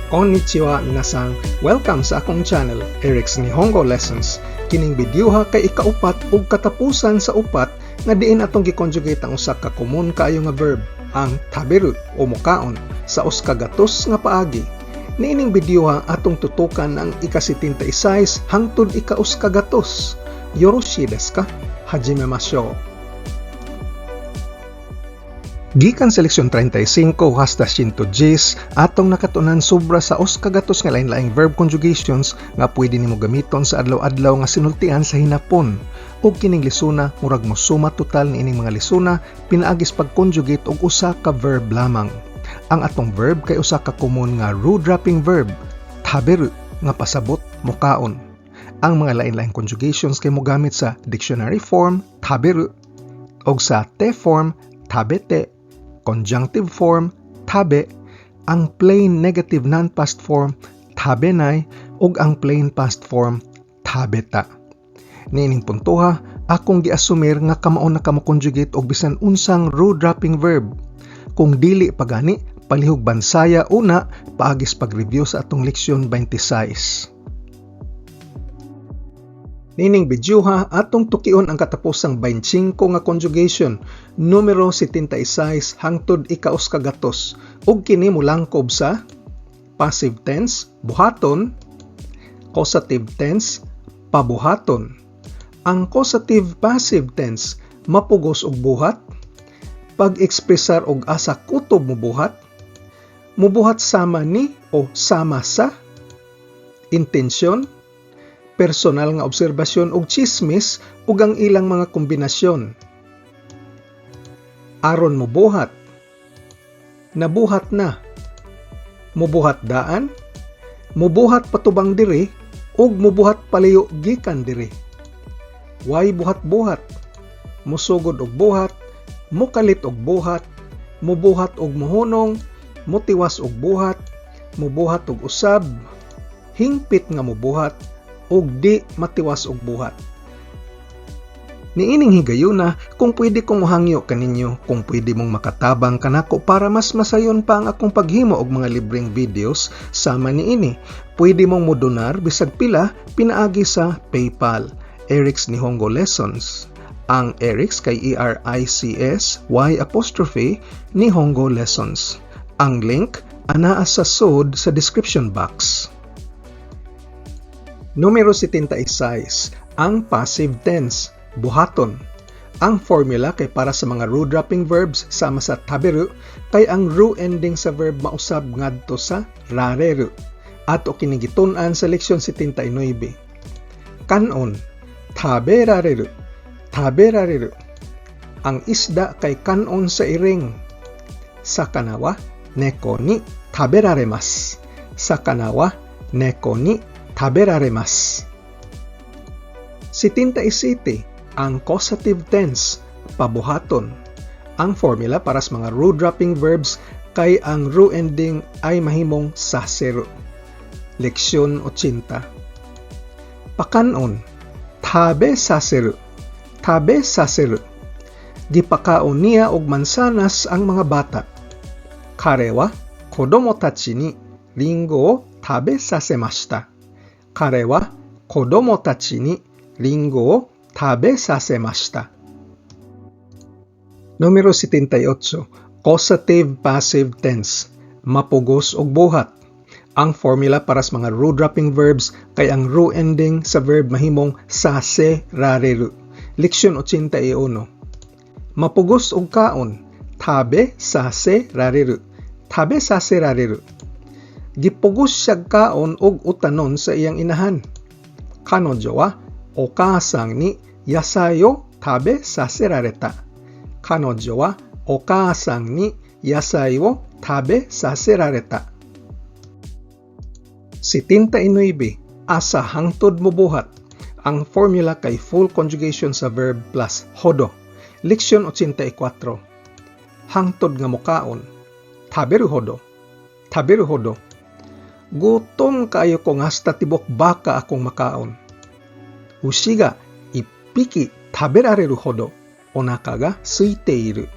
Konnichiwa minasan, welcome sa akong channel, Eric's Nihongo Lessons. Kining videoha kay ikaupat ug katapusan sa upat nga diin atong gi-conjugate ang usa ka common kaayo nga verb, ang taberu o mukaon sa us ka gatos nga paagi. Niining videoha atong tutukan ang ika-76 hangtod ika-us ka gatos. Yoroshi desu ka? Hajimemashou. Gikan sa leksyon 35 hasta 110 atong nakatunan sobra sa us kagatos nga lain-laing verb conjugations nga pwede nimo gamiton sa adlaw-adlaw nga sinultian sa hinapon. Ug kining lisuna murag mosuma total niining mga lisuna pinaagis pag-conjugate og usa ka verb lamang. Ang atong verb kay usa ka common nga root-dropping verb, taberu nga pasabot mukaon. Ang mga lain-laing conjugations kay mogamit sa dictionary form taberu og sa te form tabete, conjunctive form tabe, ang plain negative non-past form tabenai ug ang plain past form tabeta. Niining puntoha, akong giasumir nga kamaon na kamo conjugate og bisan unsang root-dropping verb. Kung dili pagani, palihog bansaya una paagis pag-review sa atong leksyon 26. Nining videoha atong tukion ang katapusang 25 nga conjugation, numero 76 hangtod ika-us ka gatos, ug kini molangkob sa passive tense, buhaton, causative tense, pabuhaton. Ang causative passive tense mapugos og buhat, pag-ekspresar og asa kutob mubuhat sama ni o sama sa, intensyon, personal nga obserbasyon ug chismis ug ang ilang mga kombinasyon. Aron mubuhat, nabuhat na, mubuhat daan, mubuhat patubang diri ug mubuhat palayo gikan diri. Way buhat-buhat, musugod og buhat, mukalit og buhat, mubuhat og muhunong, mutiwas og buhat, mubuhat og usab, hingpit nga mubuhat ug di matiwas og buhat. Niining higayuna kung pwede kong mohangyo kaninyo, kung pwede mong makatabang kanako para mas masayon pa ang akong paghimo og mga libreng videos sama niini. Pwede mong modonar bisag pila pinaagi sa PayPal, Eric's Nihongo Lessons. Ang Eric's kay ERICS Y' Nihongo Lessons. Ang link anaa sa sud sa description box. Numero 76, ang passive tense, buhaton. Ang formula kay para sa mga root-dropping verbs sama sa taberu kay ang ru ending sa verb mausab ngadto sa rareru. Ato kini gitun-an sa leksyon 79. Kanon, taberareru, taberareru. Ang isda kay kanon sa iring. Sakana wa neko ni taberaremasu. Sakana wa neko ni taberaremasu. 77, ang causative tense, pabuhaton. Ang formula para sa mga root-dropping verbs kay ang ru ending ay mahimong saseru. Leksyon 80. Pakanon, tabe saseru, tabe saseru. Gipakaon niya og mansanas ang mga bata. Kare wa kodomo tachi ni ringo o tabe sasemashita. Kare wa kodomo tachi ni ringo o tabe sasemashita. Numero 78, causative passive tense, mapugos og buhat. Ang formula para sa mga root-dropping verbs kay ang ru ending sa verb mahimong sase rareru. Leksyon 81. Mapugos og kaon, tabe sase rareru. Tabe sase rareru. Gipugos siya kaon og utanon sa iyang inahan. Kanojo wa okasang ni yasai o tabe saserareta. Kanojo wa okasang ni yasai o tabe saserareta. 79, asa hangtod mubuhat. Ang formula kay full conjugation sa verb plus hodo. Leksyon 84. Hangtod nga mukaon, taberu hodo, taberu hodo. Gutom kaayo ko nga hasta tibok baka akong makaon. Ushi ga ippiki taberareru hodo onaka ga suiteiru.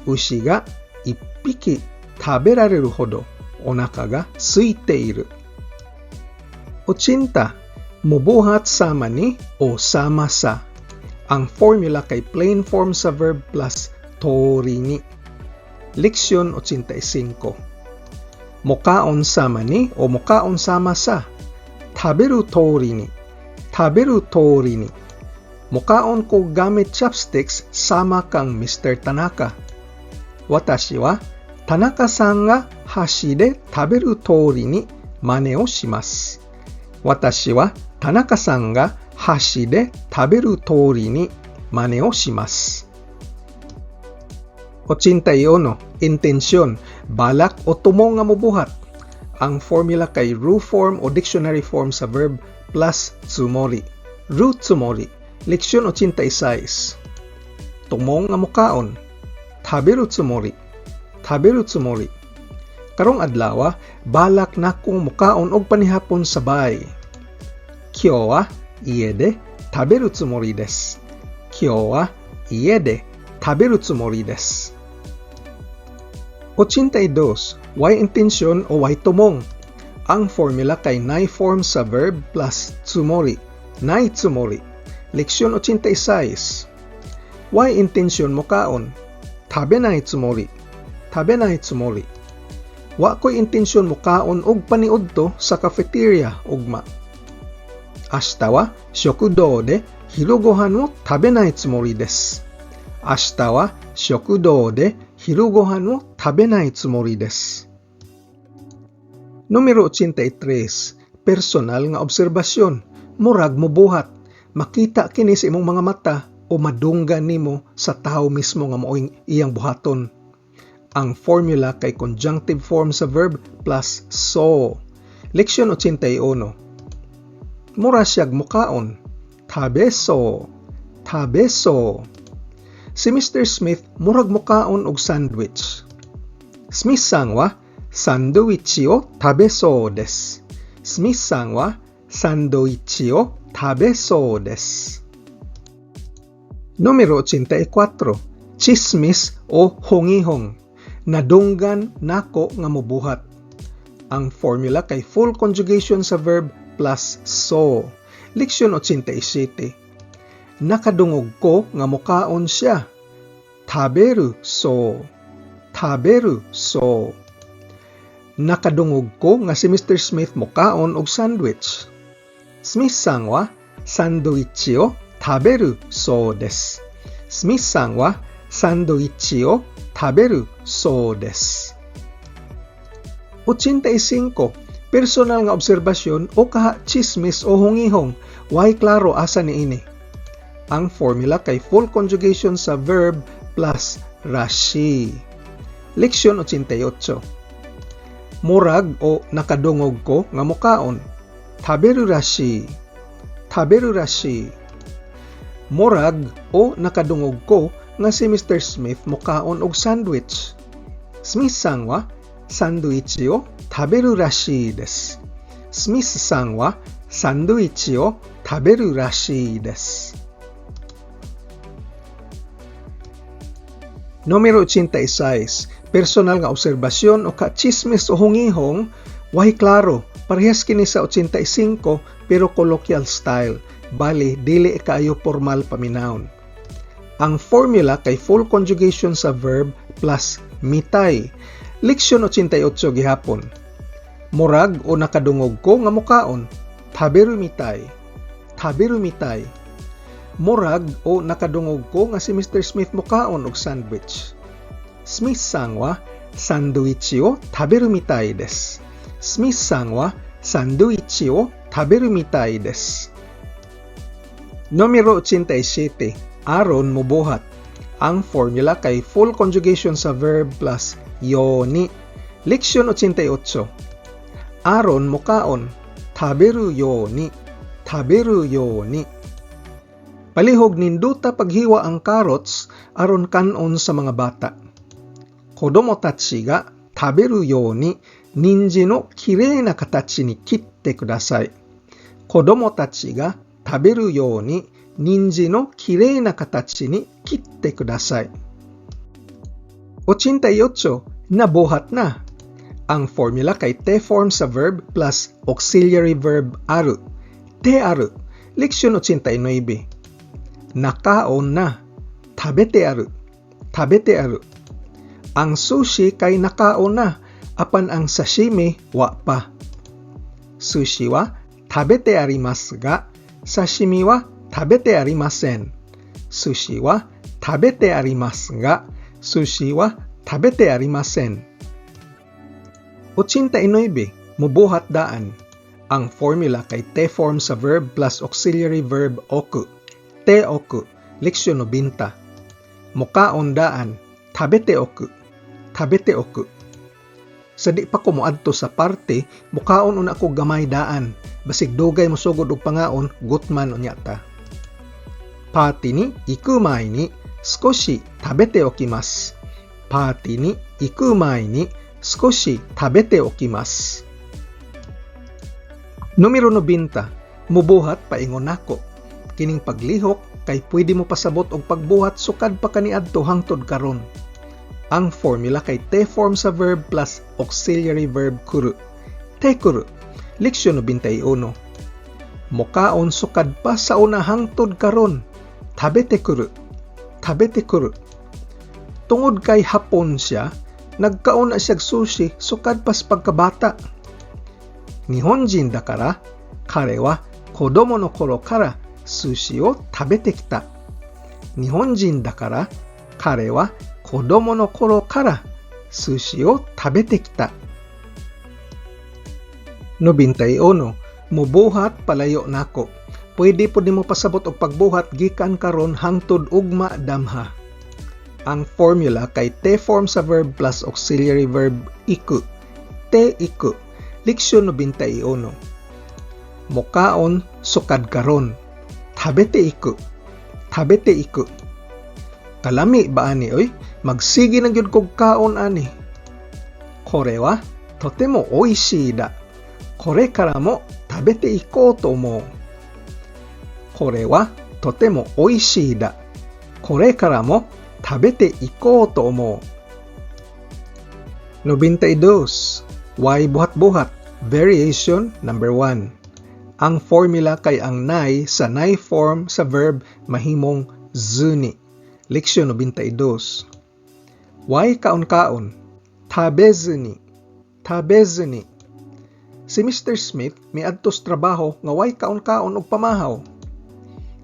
Ushi ga ippiki taberareru hodo お腹が空いている。80. Mubuhat sama ni o sama sa. Ang formula kay plain form sa verb plus tori ni. Leksyon 85. Mukaon sama ni o mukaon sama sa. Taberu tori ni. Taberu tori ni. Mukaon ko gamit chopsticks sama kang Mr. Tanaka. Watashi wa Tanaka-san ga hashi de taberu tori ni mane o shimasu. Watashi wa Tanaka-san ga hashi de taberu tori ni mane o shimasu. 81. Intensyon, balak o tumong nga mubuhat. Ang formula kay ru form o dictionary form sa verb plus tsumori. Ru tsumori. Leksyon 86. Tumong nga mukaon. Taberu tsumori. Taberu tsumori. Karong adlaw, balak na kong mukaon og panihapon sa bay. Kyou wa ie de taberu tsumori desu. Kyou wa ie de taberu tsumori desu. 82. Why intensyon o why tumong. Ang formula kay nai form sa verb plus tsumori. Nai tsumori. Leksyon 86. Why intensyon mo kaon? Tabenai tsumori. Tabenai tsumori. Wa ko'y intensyon mo kaon og paniudto sa cafeteria ugma. Ashita wa shokudou de hirugohan wo tabenai tsumori desu. Ashita wa shokudou de hirugohan wo tabenai tsumori desu. Numero 83. Personal nga obserbasyon. Murag mubuhat. Makita kini sa imong mga mata o madunggan nimo sa tao mismo nga maoing iyang buhaton. Ang formula kay conjunctive form sa verb plus so. Leksyon 81. Mura siyag mukaon. Tabeso. Tabeso. Si Mr. Smith murag mukaon og sandwich. Smith-san wa sandwich o tabeso desu. Smith-san wa sandwich o tabeso desu. Numero 84. Chismis o hongihong. Nadunggan nako nga mubuhat. Ang formula kay full conjugation sa verb plus so. Leksyon 87. Nakadungog ko nga mukaon siya. Taberu so. Taberu so. Nakadungog ko nga si Mr. Smith mukaon og sandwich. Smith-san wa sandwich o taberu so desu. Smith-san wa sandwich o taberu so desu. 85. Personal nga obserbasyon o kaha chismis o hungihong. Why klaro asa niini. Ang formula kay full conjugation sa verb plus rashi. Leksyon 88. Murag o nakadungog ko nga mukaon. Taberu rashi. Taberu rashi. Murag o nakadungog ko nga si Mr. Smith mukaon og sandwich. Smith-san wa sandwich o taberu rashi desu. Smith-san wa sandwich o taberu rashi desu. Numero 86. Personal nga obserbasyon o ka-chismis o hungihong. Why klaro, parehas kini sa 85 pero colloquial style. Bali, dili kaayo formal paminawon. Ang formula kay full conjugation sa verb plus mitay. Leksyon 88 gihapon. Murag o nakadungog ko nga mukaon. Taberu mitay. Taberu mitay. Murag o nakadungog ko nga si Mr. Smith mukaon og sandwich. Smith-san wa sandwich o taberu mitay desu. Smith-san wa sandwich o taberu mitay desu. Numero 87. Aron mubuhat. Ang formula kay full conjugation sa verb plus yoni. Leksyon 88. Aron mukaon. Taberu yoni. Taberu yoni. Palihog ninduta paghiwa ang carrots aron kanon sa mga bata. Kodomo tachi ga taberu yoni ninji no kirei na katachi ni kitte kudasai. Kodomo tachi ga taberu yoni ninji no kirei na katachi ni kitte kudasai. 88. Nabuhat na. Ang formula kay te form sa verb plus auxiliary verb aru. Te aru. Leksyon 89. Nakaon na. Tabete aru. Tabete aru. Ang sushi kay nakaon na, apan ang sashimi wa pa. Sushi wa tabete arimasu ga, sashimi wa tabete arimasen. Sushi wa tabete arimasu ga, sushi wa tabete arimasen. 89. Mubuhat daan. Ang formula kay te form sa verb plus auxiliary verb oku. Te oku. Leksyon 90. Mukaon daan. Tabete oku. Tabete oku. Sa di pa ko moadto sa parte, mukaon una ako gamay daan. Basig dugay mo sugod og pangaon, gutman unyata. Party ni iku mai ni skoshi tabete okimasu. Party ni iku mai ni skoshi tabete okimasu. Numero 90. Mubuhat paingon nako. Kining paglihok kay pwede mo pasabot og pagbuhat sukad pa kaniadto hangtod karon. Ang formula kay te form sa verb plus auxiliary verb kuru. Te kuru. Leksyon 91. Mukaon sukad pa sa una hangtod karon. Tabete kuru. Tabete kuru. Tungod kay hapon siya, nagkaon na siya sushi sukad pas pagkabata. Nihonjin dakara, kare wa kodomo no koro kara sushi o tabete kita. Nihonjin dakara, kare wa kodomo no koro kara sushi o tabete kita. 91. Mubuhat palayo nako. Pwede po di mo pasabot og pagbuhat gikan karon hangtod ugma damha. Ang formula kay te form sa verb plus auxiliary verb iku. Te iku. Leksyon 91. Mukaon sukad karon. Tabete iku. Tabete iku. Kalami ba ani oy? Magsige na gyud kog kaon ani. Kore wa totemo oishii da. Kore kara mo tabete ikou to omou. Kore wa totemo oishii da. Kore kara mo tabete ikou to omou. 92. Why buhat-buhat? Variation number 1. Ang formula kay ang nai sa nai form sa verb mahimong zuni. Leksyon 92. Why kaon-kaon? Tabezuni. Tabezuni. Si Mr. Smith miadto sa trabaho nga why kaon-kaon og pamahaw.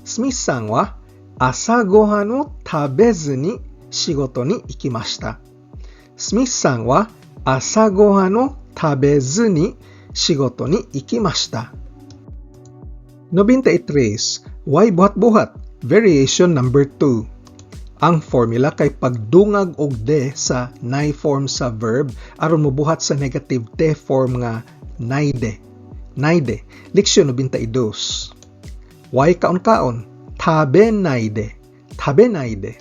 Smith-san wa asa gohan o tabezu ni shigoto ni ikimashita. Smith-san wa asa gohan o tabezu ni shigoto ni ikimashita. 93. Why buhat-buhat? Variation number 2. Ang formula kay pagdungag og de sa nai form sa verb aron mobuhat sa negative te form nga naide. Naide. Leksyon 92. Why kaon-kaon? Tabe naide. Tabe naide.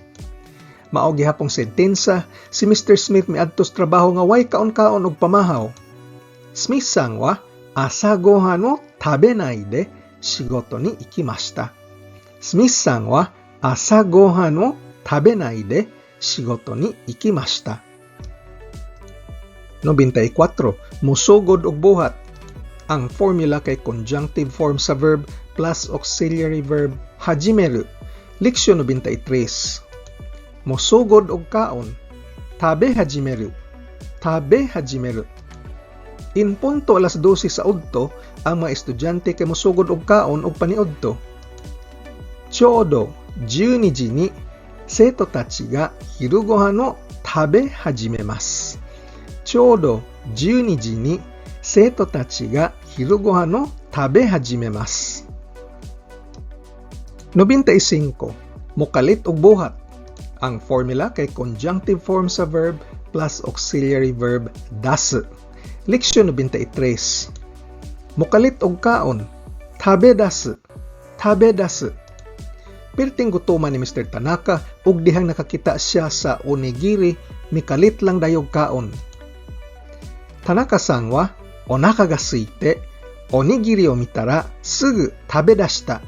Mao gihapong sentensya, si Mr. Smith miadto sa trabaho nga why kaon-kaon og pamahaw. Smith-san wa asa gohan o tabe naide shigoto ni ikimashita. Smith-san wa asa gohan o tabe naide shigoto ni ikimashita. 94. Musugod og buhat. Ang formula kay conjunctive form sa verb plus auxiliary verb hajimeru. Leksyon 93. Musugod og kaon. Tabe hajimeru. Tabe hajimeru. In punto alas 12 sa udto, ang mga estudyante kay musugod og kaon og paniudto. Choudo 12時に生徒たちが昼ご飯を食べ始めます。ちょうど12時に生徒たちが昼ご飯を食べ始めます。95. Mukalit og buhat. Ang formula kay conjunctive form sa verb plus auxiliary verb dasu. Leksyon 93. Mukalit og kaon. Tabe dasu. Tabe dasu. Pirting gutuman ni Mr. Tanaka ug dihang nakakita siya sa onigiri, mikalit lang dayog kaon. Tanaka-san wa onaka ga suite onigiri o mitara sugu tabedashita.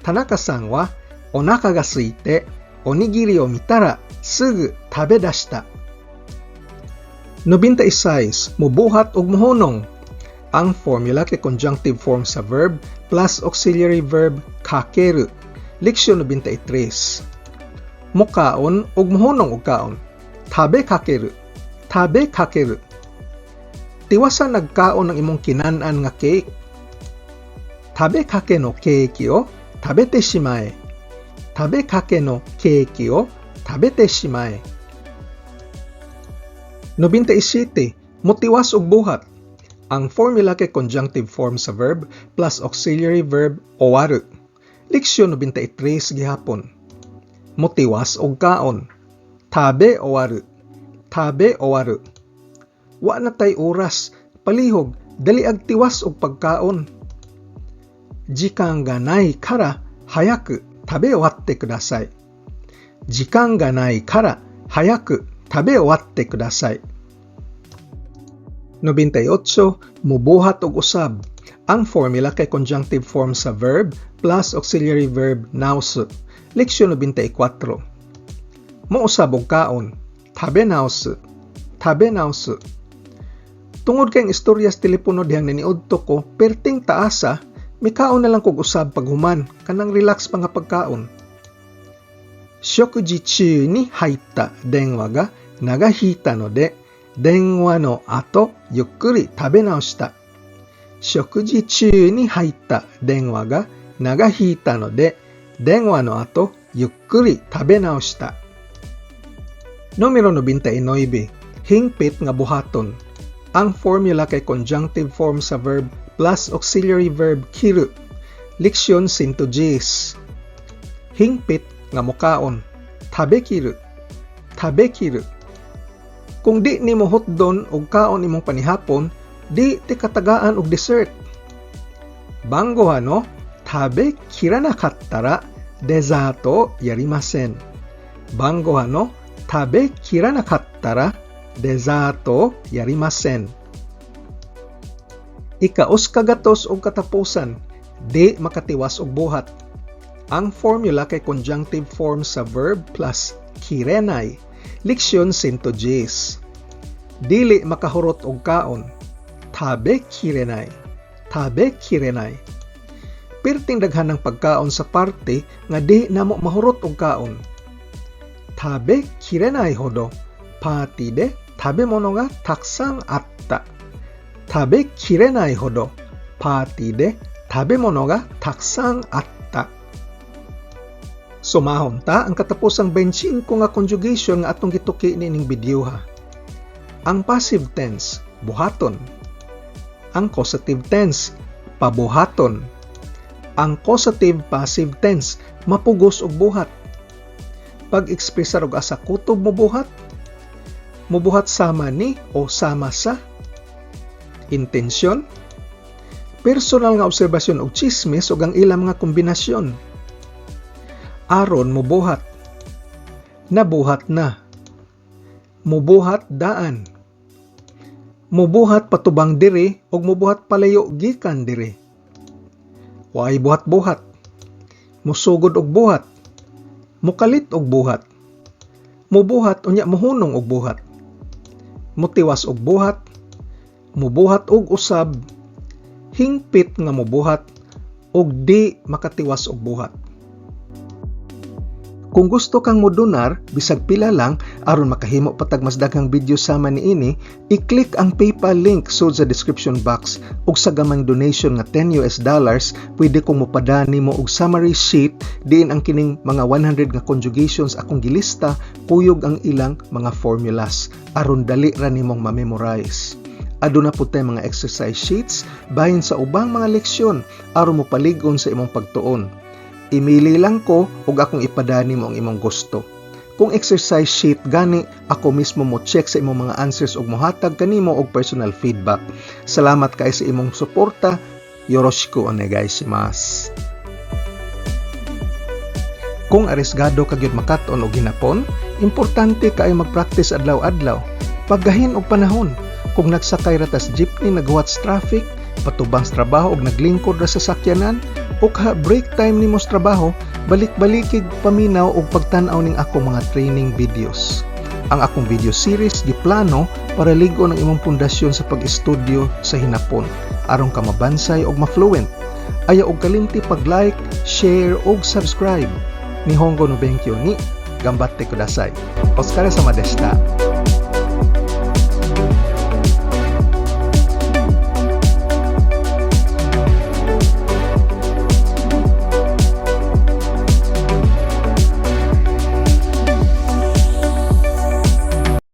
Tanaka-san wa onaka ga suite onigiri o mitara sugu tabedashita. 96. Mubuhat og mohunong. Ang formula kay conjunctive form sa verb plus auxiliary verb kakeru. Leksyon 93. Mukaon og mohunong og kaon. Tabe kakeru. Tabe kakeru. Tiwasan nagkaon ng imong kinanan nga cake. Tabe kake no keiki o tabete shimae. Tabe kake no keiki o tabete shimae. 97. Motiwas og buhat. Ang formula kay conjunctive form sa verb plus auxiliary verb owaru. Leksyon 93 gihapon. Motiwas og kaon. Tabe owaru. Tabe owaru. Wa na tay oras, palihog, dali ag tiwas og pagkaon. Jikan ga nai kara hayaku tabe owatte kudasai. Jikan ga nai kara hayaku tabe owatte kudasai. 98. Mubuhat og usab. Ang formula kay conjunctive form sa verb plus auxiliary verb nausu. Leksyon 94. Muusab og kaon. Tabe nausu. Tabe nausu. Tungod kay istoryas telepono dihang naniudto ko, perting taasa, mikaon na lang kog usab paghuman, kanang relax pa nga pagkaon. Shokuji chū ni haitta denwa ga nagahita no de, denwa no ato yukkuri tabe naoshita. Shokuji chū ni haitta denwa ga nagahita no de, denwa no ato yukkuri tabe naoshita. Numero 99. Hingpit nga buhaton. Ang formula kay conjunctive form sa verb plus auxiliary verb kiru. Leksyon 110. Hingpit nga mukaon. Tabe kiru. Tabe kiru. Kung di nimo hotdon og kaon imong panihapon, di ti katagaan og dessert. Bango no, tabe kiranakattara dezato yarimasen. Bango no, tabe kiranakattara dezato yarimasen. Ikaos kagatos og katapusan, di makatiwas og buhat. Ang formula kay conjunctive form sa verb plus kirenai. Leksyon 110. Dili makahurot og kaon. Tabe kirenai. Tabe kirenai. Pirting daghan ng pagkaon sa parte nga di namo mahurot og kaon. Tabe kirenai hodo pati de tabe mono ga takusan atta. Tabe kirenai hodo pati de tabe mono ga takusan atta. Sumahon ta ang katapusang 25 nga conjugation nga atong gituki nining video ha. Ang passive tense, buhaton. Ang causative tense, pabuhaton. Ang causative passive tense, mapugos og buhat. Pag-ekspresar og asa kutob mobuhat, mubuhat sama ni o sama sa. Intensyon, personal nga obserbasyon og chismis o ang ilang mga kombinasyon. Aron mubuhat, nabuhat na. Mubuhat daan. Mubuhat patubang diri o mubuhat palayo gikan diri. Waay buhat-buhat. Musugod og buhat. Mukalit og buhat. Mubuhat unya muhunong og buhat. Mutiwas og buhat. Mubuhat og usab. Hingpit nga mubuhat og di makatiwas og buhat. Kung gusto kang modonar, bisag pila lang, aron makahimo patag mas daghang video sama niini, i-click ang PayPal link sud sa description box ug sa gamang donation nga $10, pwede kong mopadani mo og summary sheet diin ang kining mga 100 nga conjugations akong gilista, kuyog ang ilang mga formulas aron dali ra nimong ma-memorize. Aduna po tay mga exercise sheets bahin sa ubang mga leksyon aron mo paligon sa imong pagtuon. Imili lang ko ug akong ipadani mo ang imong gusto. Kung exercise sheet gani, ako mismo mo check sa imong mga answers ug mohatag kanimo og personal feedback. Salamat kay sa imong suporta. Yoroshiku onegaishimasu. Kung arisgado ka gyud makaton og hinapon, importante kay mag-practice adlaw-adlaw. Paggahin og panahon. Kung nagsakay ra tas jeepney nagwatch traffic, patubang sa trabaho og naglingkod ra sa sakyanan, o break time nimo sa trabaho, balik-balikig paminaw og pagtan-aw ning ako mga training videos. Ang akong video series giplano para ligo ng imong pundasyon sa pag-estudyo sa hinapon aron ka mabansay og ma-fluent. Ayaw og kalimti pag-like, share og subscribe. Nihongo no benkyo ni Gambatte kudasai. Otsukare sama deshita.